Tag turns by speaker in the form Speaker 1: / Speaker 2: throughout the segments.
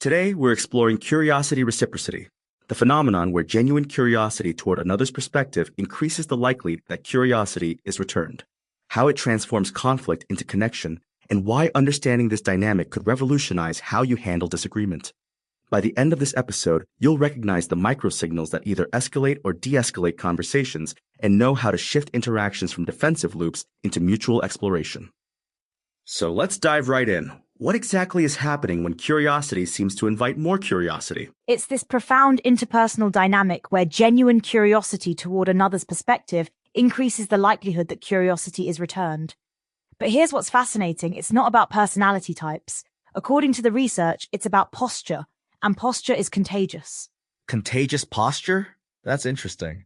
Speaker 1: Today, we're exploring curiosity reciprocity, the phenomenon where genuine curiosity toward another's perspective increases the likelihood that curiosity is returned, how it transforms conflict into connection, and why understanding this dynamic could revolutionize how you handle disagreement. By the end of this episode, you'll recognize the microsignals that either escalate or de-escalate conversations and know how to shift interactions from defensive loops into mutual exploration. So let's dive right in. What exactly is happening when curiosity seems to invite more curiosity?
Speaker 2: It's this profound interpersonal dynamic where genuine curiosity toward another's perspective increases the likelihood that curiosity is returned. But here's what's fascinating. It's not about personality types. According to the research, it's about posture, and posture is contagious.
Speaker 3: Contagious posture? That's interesting.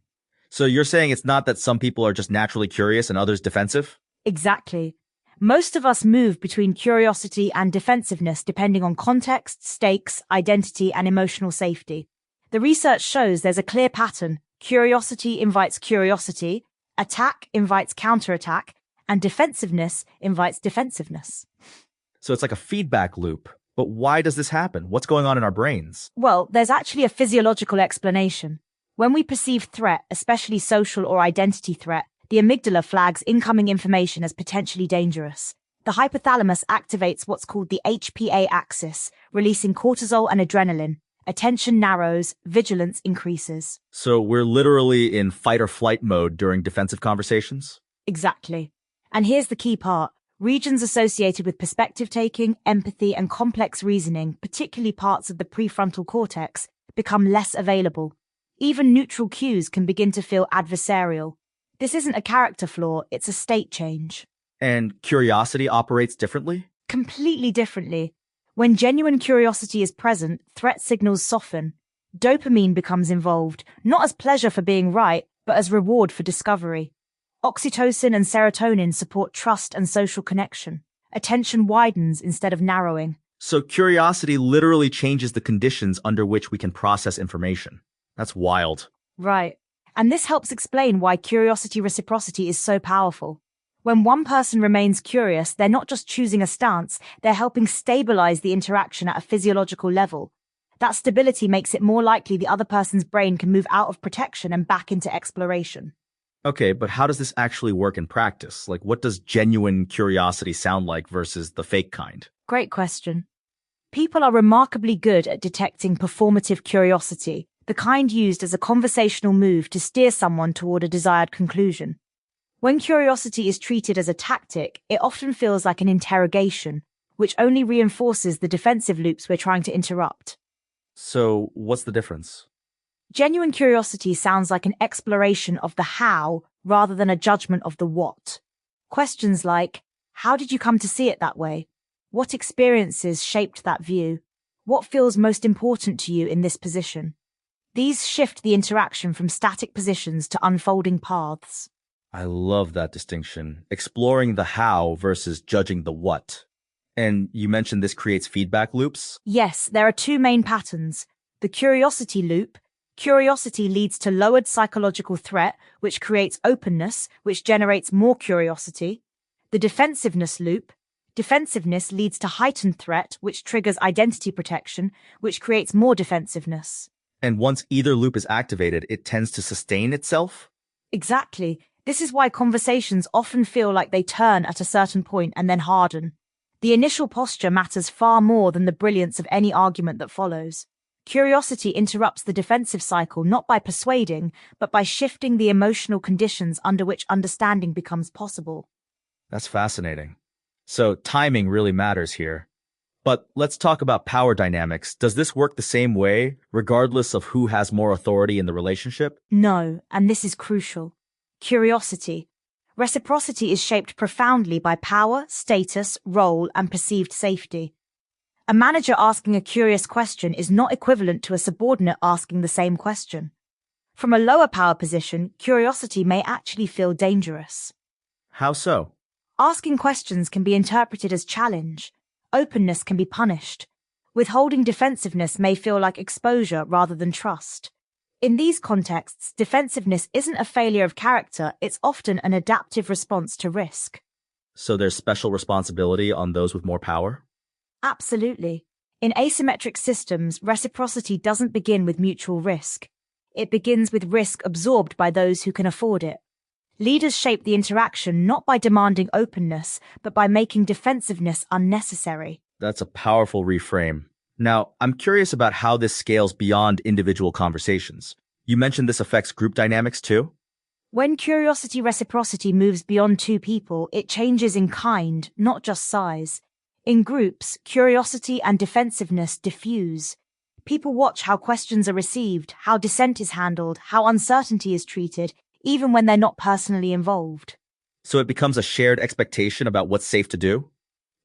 Speaker 3: So you're saying it's not that some people are just naturally curious and others defensive?
Speaker 2: Exactly. Most of us move between curiosity and defensiveness depending on context, stakes, identity, and emotional safety. The research shows there's a clear pattern. Curiosity invites curiosity, attack invites counterattack, and defensiveness invites defensiveness.
Speaker 3: So it's like a feedback loop. But why does this happen? What's going on in our brains?
Speaker 2: Well, there's actually a physiological explanation. When we perceive threat, especially social or identity threat, the amygdala flags incoming information as potentially dangerous. The hypothalamus activates what's called the HPA axis, releasing cortisol and adrenaline. Attention narrows, vigilance increases.
Speaker 3: So we're literally in fight or flight mode during defensive conversations?
Speaker 2: Exactly. And here's the key part. Regions associated with perspective taking, empathy, and complex reasoning, particularly parts of the prefrontal cortex, become less available. Even neutral cues can begin to feel adversarial. This isn't a character flaw, it's a state change.
Speaker 3: And curiosity operates differently?
Speaker 2: Completely differently. When genuine curiosity is present, threat signals soften. Dopamine becomes involved, not as pleasure for being right, but as reward for discovery. Oxytocin and serotonin support trust and social connection. Attention widens instead of narrowing.
Speaker 3: So curiosity literally changes the conditions under which we can process information. That's wild.
Speaker 2: Right. And this helps explain why curiosity reciprocity is so powerful. When one person remains curious, they're not just choosing a stance, they're helping stabilize the interaction at a physiological level. That stability makes it more likely the other person's brain can move out of protection and back into exploration.
Speaker 3: Okay, but how does this actually work in practice? Like, what does genuine curiosity sound like versus the fake kind?
Speaker 2: Great question. People are remarkably good at detecting performative curiosity, the kind used as a conversational move to steer someone toward a desired conclusion. When curiosity is treated as a tactic, it often feels like an interrogation, which only reinforces the defensive loops we're trying to interrupt.
Speaker 3: So, what's the difference?
Speaker 2: Genuine curiosity sounds like an exploration of the how rather than a judgment of the what. Questions like, how did you come to see it that way? What experiences shaped that view? What feels most important to you in this position? These shift the interaction from static positions to unfolding paths.
Speaker 3: I love that distinction. Exploring the how versus judging the what. And you mentioned this creates feedback loops?
Speaker 2: Yes, there are two main patterns. The curiosity loop. Curiosity leads to lowered psychological threat, which creates openness, which generates more curiosity. The defensiveness loop. Defensiveness leads to heightened threat, which triggers identity protection, which creates more defensiveness.
Speaker 3: And once either loop is activated, it tends to sustain itself?
Speaker 2: Exactly. This is why conversations often feel like they turn at a certain point and then harden. The initial posture matters far more than the brilliance of any argument that follows. Curiosity interrupts the defensive cycle not by persuading, but by shifting the emotional conditions under which understanding becomes possible.
Speaker 3: That's fascinating. So timing really matters here. But let's talk about power dynamics. Does this work the same way, regardless of who has more authority in the relationship?
Speaker 2: No, and this is crucial. Curiosity. Reciprocity is shaped profoundly by power, status, role, and perceived safety. A manager asking a curious question is not equivalent to a subordinate asking the same question. From a lower power position, curiosity may actually feel dangerous.
Speaker 3: How so?
Speaker 2: Asking questions can be interpreted as challenge. Openness can be punished. Withholding defensiveness may feel like exposure rather than trust. In these contexts, defensiveness isn't a failure of character, it's often an adaptive response to risk.
Speaker 3: So there's special responsibility on those with more power?
Speaker 2: Absolutely. In asymmetric systems, reciprocity doesn't begin with mutual risk. It begins with risk absorbed by those who can afford it. Leaders shape the interaction not by demanding openness, but by making defensiveness unnecessary.
Speaker 3: That's a powerful reframe. Now, I'm curious about how this scales beyond individual conversations. You mentioned this affects group dynamics too?
Speaker 2: When curiosity reciprocity moves beyond two people, it changes in kind, not just size. In groups, curiosity and defensiveness diffuse. People watch how questions are received, how dissent is handled, how uncertainty is treated, even when they're not personally involved.
Speaker 3: So it becomes a shared expectation about what's safe to do?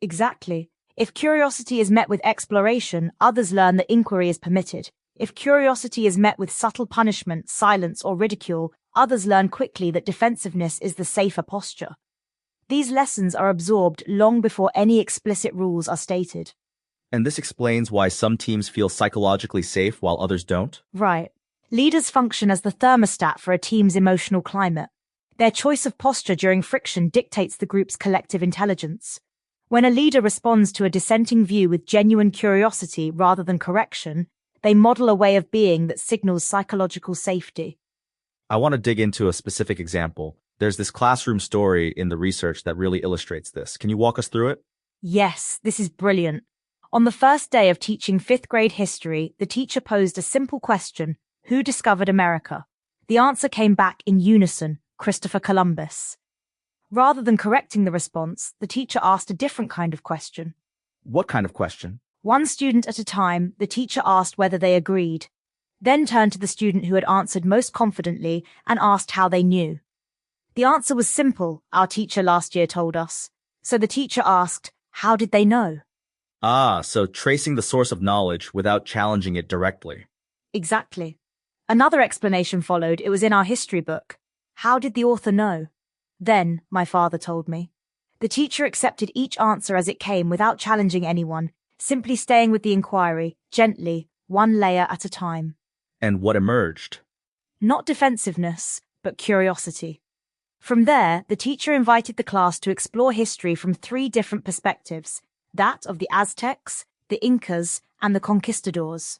Speaker 2: Exactly. If curiosity is met with exploration, others learn that inquiry is permitted. If curiosity is met with subtle punishment, silence, or ridicule, others learn quickly that defensiveness is the safer posture. These lessons are absorbed long before any explicit rules are stated.
Speaker 3: And this explains why some teams feel psychologically safe while others don't?
Speaker 2: Right. Leaders function as the thermostat for a team's emotional climate. Their choice of posture during friction dictates the group's collective intelligence. When a leader responds to a dissenting view with genuine curiosity rather than correction, they model a way of being that signals psychological safety.
Speaker 3: I want to dig into a specific example. There's this classroom story in the research that really illustrates this. Can you walk us through it?
Speaker 2: Yes, this is brilliant. On the first day of teaching fifth grade history, the teacher posed a simple question: who discovered America? The answer came back in unison: Christopher Columbus. Rather than correcting the response, the teacher asked a different kind of question.
Speaker 3: What kind of question?
Speaker 2: One student at a time, the teacher asked whether they agreed, then turned to the student who had answered most confidently and asked how they knew. The answer was simple, our teacher last year told us. So the teacher asked, how did they know?
Speaker 3: So tracing the source of knowledge without challenging it directly.
Speaker 2: Exactly. Another explanation followed. It was in our history book. How did the author know? Then, my father told me. The teacher accepted each answer as it came without challenging anyone, simply staying with the inquiry, gently, one layer at a time.
Speaker 3: And what emerged?
Speaker 2: Not defensiveness, but curiosity. From there, the teacher invited the class to explore history from three different perspectives: that of the Aztecs, the Incas, and the conquistadors.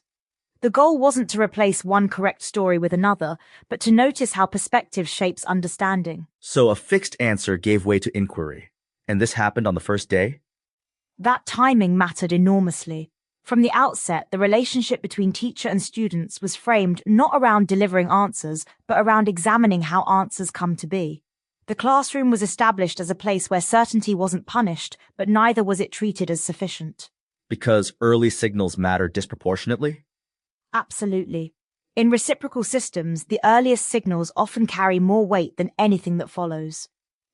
Speaker 2: The goal wasn't to replace one correct story with another, but to notice how perspective shapes understanding.
Speaker 3: So a fixed answer gave way to inquiry. And this happened on the first day?
Speaker 2: That timing mattered enormously. From the outset, the relationship between teacher and students was framed not around delivering answers, but around examining how answers come to be. The classroom was established as a place where certainty wasn't punished, but neither was it treated as sufficient.
Speaker 3: Because early signals matter disproportionately?
Speaker 2: Absolutely. In reciprocal systems, the earliest signals often carry more weight than anything that follows.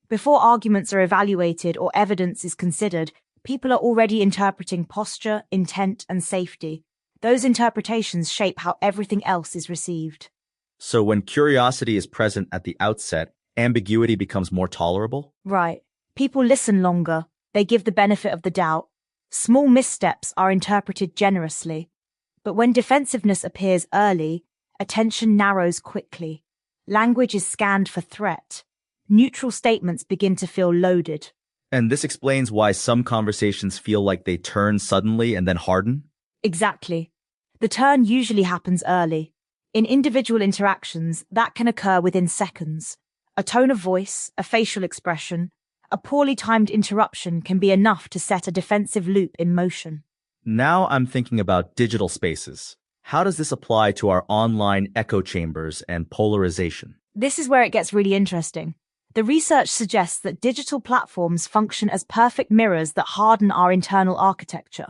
Speaker 2: Before arguments are evaluated or evidence is considered, people are already interpreting posture, intent, and safety. Those interpretations shape how everything else is received.
Speaker 3: So when curiosity is present at the outset, ambiguity becomes more tolerable?
Speaker 2: Right. People listen longer. They give the benefit of the doubt. Small missteps are interpreted generously. But when defensiveness appears early, attention narrows quickly. Language is scanned for threat. Neutral statements begin to feel loaded.
Speaker 3: And this explains why some conversations feel like they turn suddenly and then harden?
Speaker 2: Exactly. The turn usually happens early. In individual interactions, that can occur within seconds. A tone of voice, a facial expression, a poorly timed interruption can be enough to set a defensive loop in motion.
Speaker 3: Now I'm thinking about digital spaces. How does this apply to our online echo chambers and polarization?
Speaker 2: This is where it gets really interesting. The research suggests that digital platforms function as perfect mirrors that harden our internal architecture.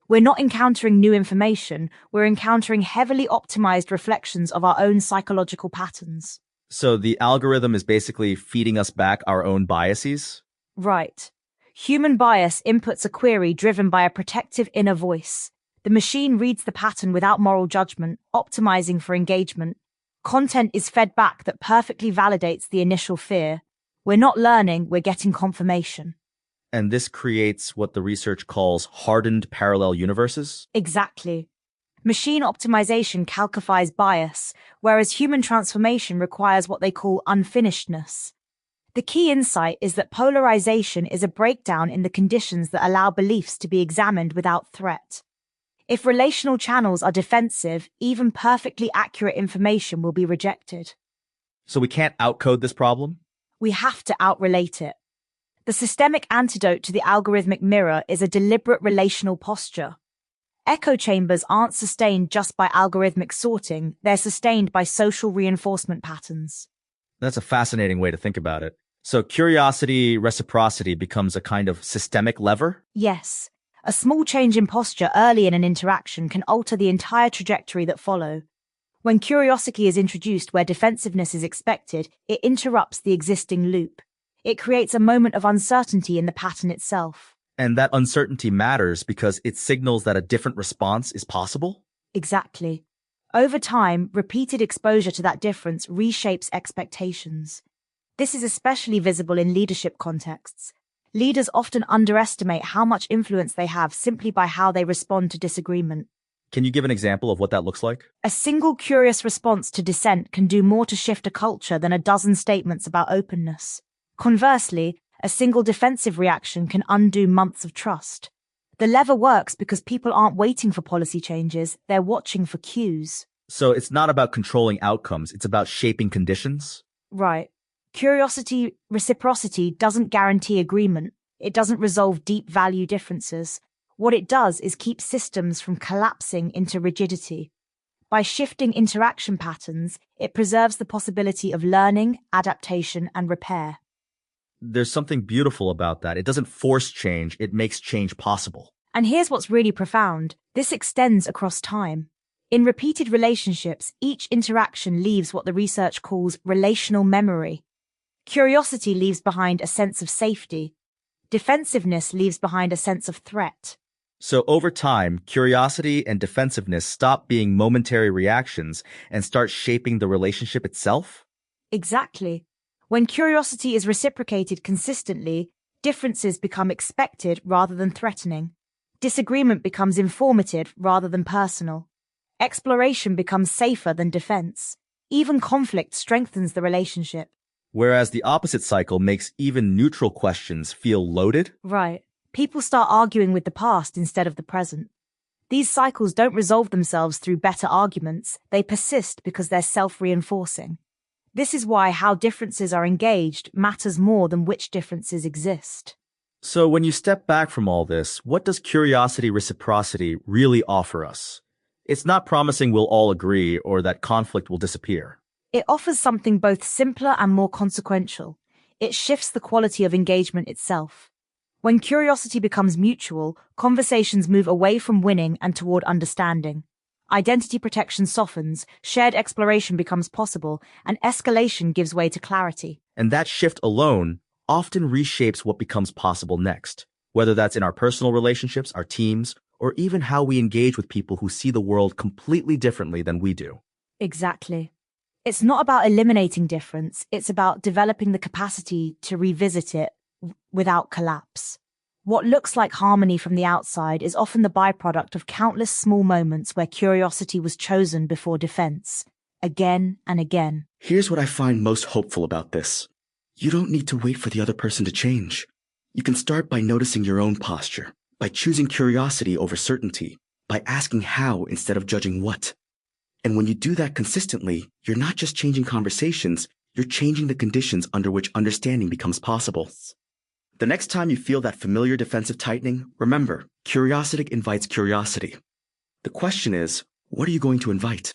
Speaker 2: We're not encountering new information, we're encountering heavily optimized reflections of our own psychological patterns.
Speaker 3: So the algorithm is basically feeding us back our own biases?
Speaker 2: Right. Human bias inputs a query driven by a protective inner voice. The machine reads the pattern without moral judgment, optimizing for engagement. Content is fed back that perfectly validates the initial fear. We're not learning, we're getting confirmation.
Speaker 3: And this creates what the research calls hardened parallel universes?
Speaker 2: Exactly. Machine optimization calcifies bias, whereas human transformation requires what they call unfinishedness. The key insight is that polarization is a breakdown in the conditions that allow beliefs to be examined without threat. If relational channels are defensive, even perfectly accurate information will be rejected.
Speaker 3: So we can't outcode this problem?
Speaker 2: We have to outrelate it. The systemic antidote to the algorithmic mirror is a deliberate relational posture. Echo chambers aren't sustained just by algorithmic sorting, they're sustained by social reinforcement patterns.
Speaker 3: That's a fascinating way to think about it. So curiosity, reciprocity becomes a kind of systemic lever?
Speaker 2: Yes, a small change in posture early in an interaction can alter the entire trajectory that follow. When curiosity is introduced where defensiveness is expected, it interrupts the existing loop. It creates a moment of uncertainty in the pattern itself.
Speaker 3: And that uncertainty matters because it signals that a different response is possible?
Speaker 2: Exactly. Over time, repeated exposure to that difference reshapes expectations. This is especially visible in leadership contexts. Leaders often underestimate how much influence they have simply by how they respond to disagreement.
Speaker 3: Can you give an example of what that looks like?
Speaker 2: A single curious response to dissent can do more to shift a culture than a dozen statements about openness. Conversely, a single defensive reaction can undo months of trust. The lever works because people aren't waiting for policy changes, they're watching for cues.
Speaker 3: So it's not about controlling outcomes, it's about shaping conditions?
Speaker 2: Right. Curiosity, reciprocity doesn't guarantee agreement. It doesn't resolve deep value differences. What it does is keep systems from collapsing into rigidity. By shifting interaction patterns, it preserves the possibility of learning, adaptation, and repair.
Speaker 3: There's something beautiful about that. It doesn't force change, it makes change possible.
Speaker 2: And here's what's really profound. This extends across time. In repeated relationships, each interaction leaves what the research calls relational memory. Curiosity leaves behind a sense of safety. Defensiveness leaves behind a sense of threat.
Speaker 3: So over time, curiosity and defensiveness stop being momentary reactions and start shaping the relationship itself?
Speaker 2: Exactly. When curiosity is reciprocated consistently, differences become expected rather than threatening. Disagreement becomes informative rather than personal. Exploration becomes safer than defense. Even conflict strengthens the relationship.
Speaker 3: Whereas the opposite cycle makes even neutral questions feel loaded?
Speaker 2: Right. People start arguing with the past instead of the present. These cycles don't resolve themselves through better arguments, they persist because they're self-reinforcing. This is why how differences are engaged matters more than which differences exist.
Speaker 3: So when you step back from all this, what does curiosity reciprocity really offer us? It's not promising we'll all agree or that conflict will disappear.
Speaker 2: It offers something both simpler and more consequential. It shifts the quality of engagement itself. When curiosity becomes mutual, conversations move away from winning and toward understanding. Identity protection softens, shared exploration becomes possible, and escalation gives way to clarity.
Speaker 3: And that shift alone often reshapes what becomes possible next, whether that's in our personal relationships, our teams, or even how we engage with people who see the world completely differently than we do.
Speaker 2: Exactly. It's not about eliminating difference, it's about developing the capacity to revisit it without collapse. What looks like harmony from the outside is often the byproduct of countless small moments where curiosity was chosen before defense, again and again.
Speaker 1: Here's what I find most hopeful about this. You don't need to wait for the other person to change. You can start by noticing your own posture, by choosing curiosity over certainty, by asking how instead of judging what. And when you do that consistently, you're not just changing conversations, you're changing the conditions under which understanding becomes possible. The next time you feel that familiar defensive tightening, remember, curiosity invites curiosity. The question is, what are you going to invite?